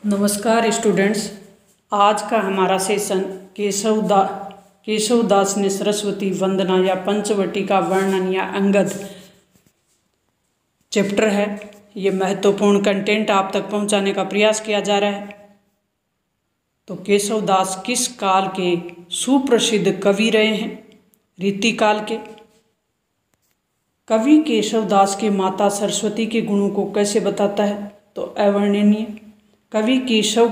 नमस्कार स्टूडेंट्स। आज का हमारा सेशन केशवदास ने सरस्वती वंदना या पंचवटी का वर्णन या अंगद चैप्टर है। ये महत्वपूर्ण कंटेंट आप तक पहुंचाने का प्रयास किया जा रहा है। तो केशवदास किस काल के सुप्रसिद्ध कवि रहे हैं? रीतिकाल के। कवि केशवदास के माता सरस्वती के गुणों को कैसे बताता है? तो अवर्णनीय। कवि केशव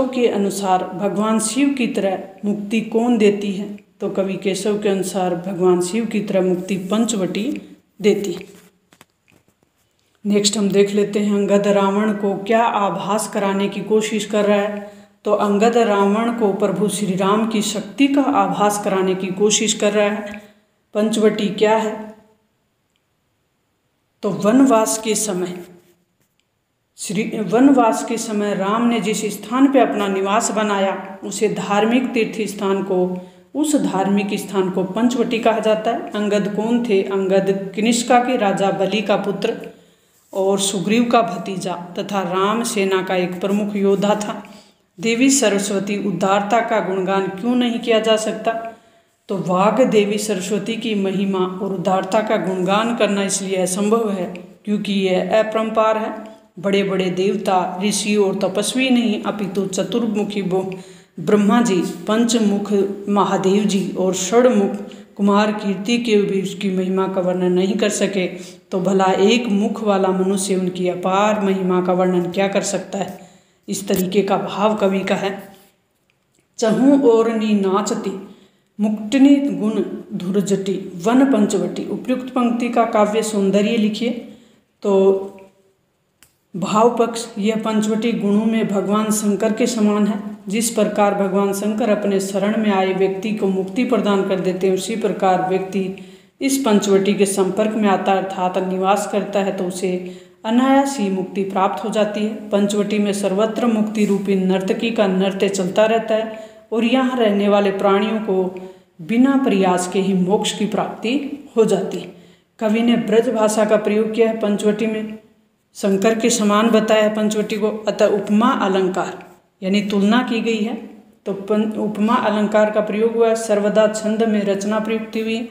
के अनुसार भगवान शिव की तरह मुक्ति कौन देती है? तो कवि केशव के अनुसार भगवान शिव की तरह मुक्ति पंचवटी देती है। नेक्स्ट हम देख लेते हैं, अंगद रावण को क्या आभास कराने की कोशिश कर रहा है? तो अंगद रावण को प्रभु श्री राम की शक्ति का आभास कराने की कोशिश कर रहा है। पंचवटी क्या है? तो वनवास के समय राम ने जिस स्थान पर अपना निवास बनाया उस धार्मिक स्थान को पंचवटी कहा जाता है। अंगद कौन थे? अंगद कनिष्का के राजा बलि का पुत्र और सुग्रीव का भतीजा तथा राम सेना का एक प्रमुख योद्धा था। देवी सरस्वती उदारता का गुणगान क्यों नहीं किया जा सकता? तो वाग देवी सरस्वती की महिमा और उदारता का गुणगान करना इसलिए असंभव है क्योंकि यह अपरंपार है। बड़े बड़े देवता, ऋषि और तपस्वी नहीं अपितु चतुर्मुखी ब्रह्मा जी, पंचमुख महादेव जी और षडमुख कुमार कीर्ति के भी उसकी महिमा का वर्णन नहीं कर सके, तो भला एक मुख वाला मनुष्य उनकी अपार महिमा का वर्णन क्या कर सकता है? इस तरीके का भाव कवि का है। चहु और नी नाचती मुक्तनी गुण धुरजटी वन पंचवटी। उपयुक्त पंक्ति का काव्य सौंदर्य लिखिए। तो भाव पक्ष, यह पंचवटी गुणों में भगवान शंकर के समान है। जिस प्रकार भगवान शंकर अपने शरण में आए व्यक्ति को मुक्ति प्रदान कर देते हैं, उसी प्रकार व्यक्ति इस पंचवटी के संपर्क में आता अर्थात निवास करता है तो उसे अनायास ही मुक्ति प्राप्त हो जाती है। पंचवटी में सर्वत्र मुक्ति रूपी नर्तकी का नृत्य चलता रहता है और यहाँ रहने वाले प्राणियों को बिना प्रयास के ही मोक्ष की प्राप्ति हो जाती है। कवि ने ब्रज भाषा का प्रयोग किया है पंचवटी में, शंकर के समान बताया है पंचवटी को। अतः उपमा अलंकार यानी तुलना की गई है, तो उपमा अलंकार का प्रयोग हुआ है। सर्वदा छंद में रचना प्रयुक्त हुई।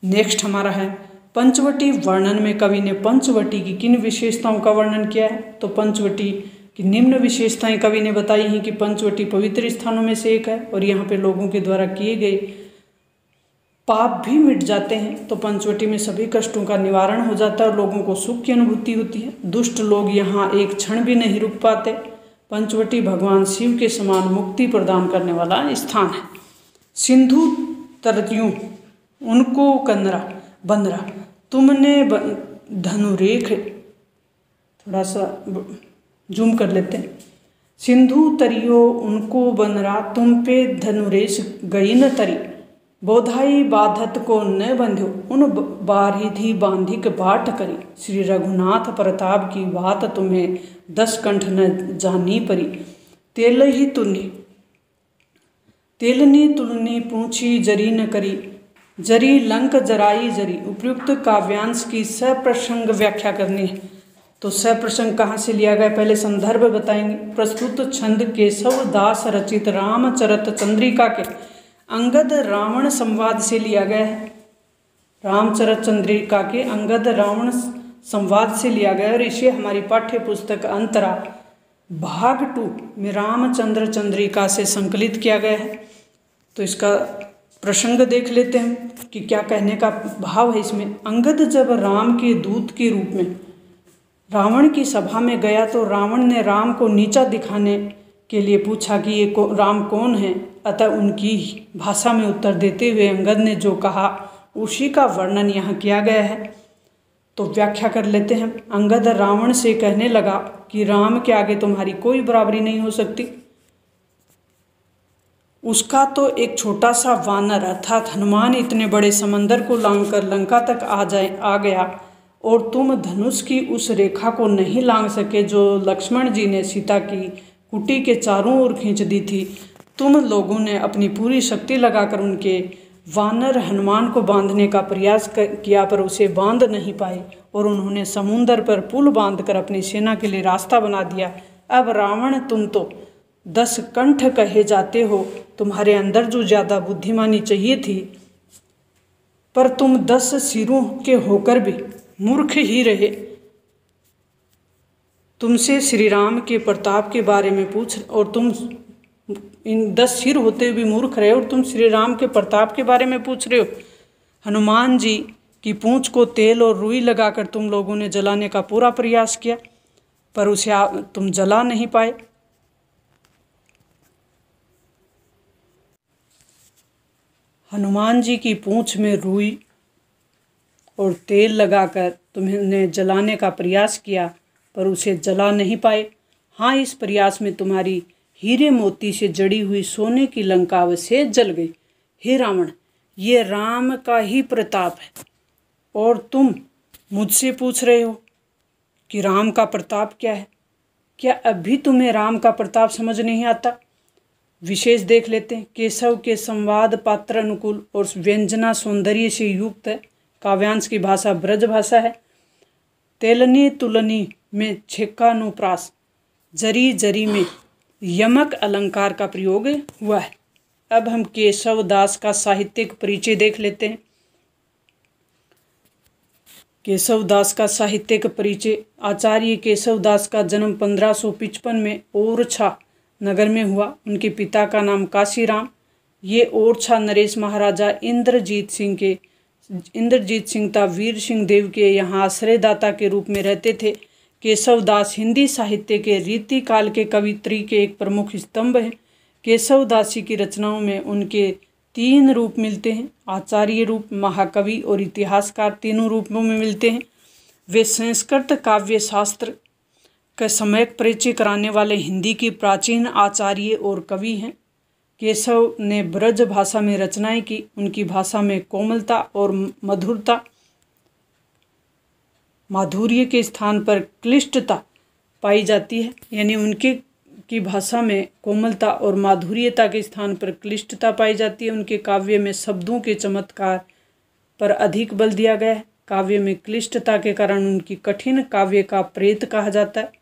नेक्स्ट हमारा है पंचवटी वर्णन में कवि ने पंचवटी की किन विशेषताओं का वर्णन किया है? तो पंचवटी कि निम्न विशेषताएं कवि ने बताई हैं कि पंचवटी पवित्र स्थानों में से एक है और यहाँ पे लोगों के द्वारा किए गए पाप भी मिट जाते हैं। तो पंचवटी में सभी कष्टों का निवारण हो जाता है और लोगों को सुख की अनुभूति होती है। दुष्ट लोग यहाँ एक क्षण भी नहीं रुक पाते। पंचवटी भगवान शिव के समान मुक्ति प्रदान करने वाला स्थान है। सिंधु तरतियों उनको कंदरा बंदरा तुमने धनुरेख, थोड़ा सा जूम कर लेते हैं। सिंधु तरियो उनको बनरा तुम पे धनुरेश गई न तरी, बोधाई बाधत को न बंध्यो उन बारिधि बांधिक बाट करी, श्री रघुनाथ प्रताप की बात तुम्हें 10 कंठ न जानी परी, तेलनी तुलनी पूछी जरी न करी, जरी लंक जराई जरी। उपयुक्त काव्यांश की सप्रसंग व्याख्या करनी है। तो सप्रसंग कहाँ से लिया गया, पहले संदर्भ बताएंगे। प्रस्तुत छंद केशवदास रचित रामचरित चंद्रिका के अंगद रावण संवाद से लिया गया है। रामचरित चंद्रिका के अंगद रावण संवाद से लिया गया और इसे हमारी पाठ्य पुस्तक अंतरा भाग 2 में रामचंद्र चंद्रिका से संकलित किया गया है। तो इसका प्रसंग देख लेते हैं कि क्या कहने का भाव है इसमें। अंगद जब राम के दूत के रूप में रावण की सभा में गया तो रावण ने राम को नीचा दिखाने के लिए पूछा कि ये राम कौन है। अतः उनकी भाषा में उत्तर देते हुए अंगद ने जो कहा उसी का वर्णन यहाँ किया गया है। तो व्याख्या कर लेते हैं। अंगद रावण से कहने लगा कि राम के आगे तुम्हारी कोई बराबरी नहीं हो सकती। उसका तो एक छोटा सा वानर अर्थात हनुमान इतने बड़े समंदर को लांघकर लंका तक आ गया और तुम धनुष की उस रेखा को नहीं लांघ सके जो लक्ष्मण जी ने सीता की कुटी के चारों ओर खींच दी थी। तुम लोगों ने अपनी पूरी शक्ति लगाकर उनके वानर हनुमान को बांधने का प्रयास किया पर उसे बांध नहीं पाए और उन्होंने समुंदर पर पुल बांधकर अपनी सेना के लिए रास्ता बना दिया। अब रावण, तुम तो 10 कंठ कहे जाते हो, तुम्हारे अंदर जो ज़्यादा बुद्धिमानी चाहिए थी, पर तुम 10 सिरों के होकर भी मूर्ख ही रहे। तुमसे श्री राम के प्रताप के बारे में पूछ और तुम इन 10 सिर होते भी मूर्ख रहे और तुम श्री राम के प्रताप के बारे में पूछ रहे हो। हनुमान जी की पूंछ को तेल और रुई लगाकर तुम लोगों ने जलाने का पूरा प्रयास किया, पर उसे तुम जला नहीं पाए। हनुमान जी की पूंछ में रुई और तेल लगाकर तुमने जलाने का प्रयास किया, पर उसे जला नहीं पाए। हाँ, इस प्रयास में तुम्हारी हीरे मोती से जड़ी हुई सोने की लंका अवशेष जल गई। हे रावण, ये राम का ही प्रताप है और तुम मुझसे पूछ रहे हो कि राम का प्रताप क्या है। क्या अभी तुम्हें राम का प्रताप समझ नहीं आता? विशेष देख लेते हैं। केशव के संवाद पात्र अनुकूल और व्यंजना सौंदर्य से युक्त है। काव्यांश की भाषा ब्रज भाषा है। तेलनी तुलनी में छेक्कानुप्रास, जरी जरी में यमक अलंकार का प्रयोग हुआ है। अब हम केशव दास का साहित्यिक परिचय देख लेते हैं। केशव दास का साहित्यिक परिचय। आचार्य केशव दास का जन्म 1555 में ओरछा नगर में हुआ। उनके पिता का नाम काशीराम। ये ओरछा नरेश महाराजा इंद्रजीत सिंह था वीर सिंह देव के यहाँ आश्रयदाता के रूप में रहते थे। केशव दास हिंदी साहित्य के रीति काल के कवित्री के एक प्रमुख स्तंभ हैं। केशव दासी की रचनाओं में उनके 3 रूप मिलते हैं। आचार्य रूप, महाकवि और इतिहासकार, तीनों रूपों में मिलते हैं। वे संस्कृत काव्य शास्त्र का सम्यक परिचय कराने वाले हिंदी की प्राचीन आचार्य और कवि हैं। केशव ने ब्रज भाषा में रचनाएं की। उनकी भाषा में कोमलता और मधुरता, माधुर्य के स्थान पर क्लिष्टता पाई जाती है। यानी उनके की भाषा में कोमलता और माधुर्यता के स्थान पर क्लिष्टता पाई जाती है। उनके काव्य में शब्दों के चमत्कार पर अधिक बल दिया गया है। काव्य में क्लिष्टता के कारण उनकी कठिन काव्य का प्रेत कहा जाता है।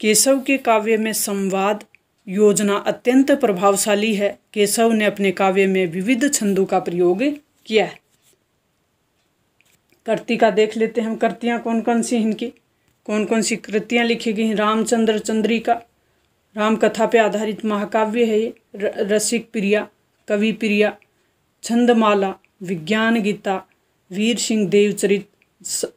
केशव के काव्य में संवाद योजना अत्यंत प्रभावशाली है। केशव ने अपने काव्य में विविध छंदों का प्रयोग किया है। कृतिका देख लेते हैं हम। कृतियाँ कौन कौन सी इनकी, कौन कौन सी कृतियाँ लिखी गई हैं। रामचंद्र चंद्रिका राम कथा पे आधारित महाकाव्य है ये। रसिक प्रिया, कवि प्रिया, छंदमाला, विज्ञान गीता, वीर सिंह देवचरित,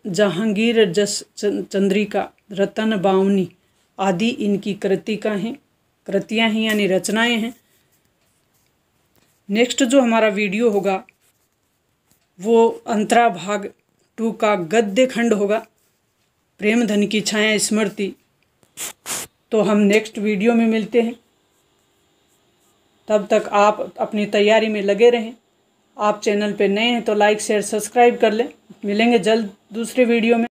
जहांगीर जस चंद्रिका, रतन बावनी आदि इनकी कृतियाँ हैं यानी रचनाएं हैं। नेक्स्ट जो हमारा वीडियो होगा वो अंतरा भाग 2 का गद्य खंड होगा, प्रेमधन की छाया स्मृति। तो हम नेक्स्ट वीडियो में मिलते हैं। तब तक आप अपनी तैयारी में लगे रहें। आप चैनल पे नए हैं तो लाइक शेयर सब्सक्राइब कर लें। मिलेंगे जल्द दूसरे वीडियो में।